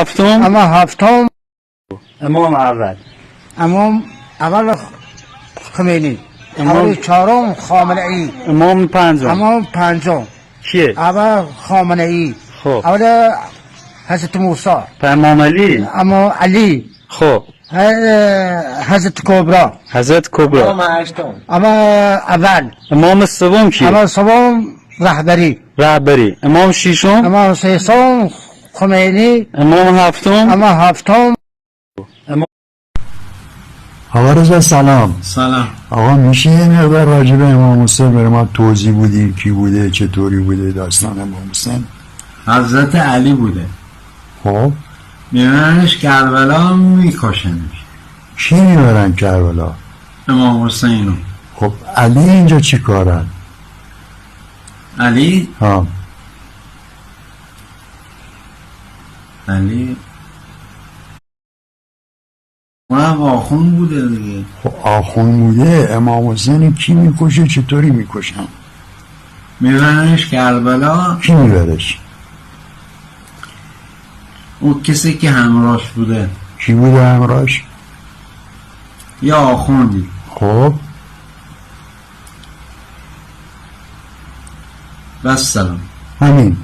هفتم امام هفتم امام اول امام اول خمینی، امام اول چهارم خامنه ای، امام پنجم امام پنجم کیه؟ اول خامنه ای، خب اول حضرت موسی، امام علی. امام علی، خب حضرت کبرا، حضرت کبرا. اما اول امام سوم کیه؟ اما سوم رهبری، رهبری. امام ششم اما سیسم خمینی، امام هفتم اما هفتم آقا رضا سلام. سلام. آقا میشه یه مقدار راجع به امام حسین برای ما توضیح بودی؟ کی بوده، چطوری بوده داستان امام حسین؟ حضرت علی بوده، خب میبرنش کربلا میکشنش. کی میبرن کربلا؟ امام حسینو. خب علی اینجا چی کارن؟ علی ها علی اونم آخون بوده دیگه. خب آخون بوده. امام حسین کی میکشه، چطوری میکشن؟ میبرنش کربلا. کی میبرش؟ اون کسی که همراهش بوده کی بوده همراهش؟ یا آخوندی. خب بس سلام. همین.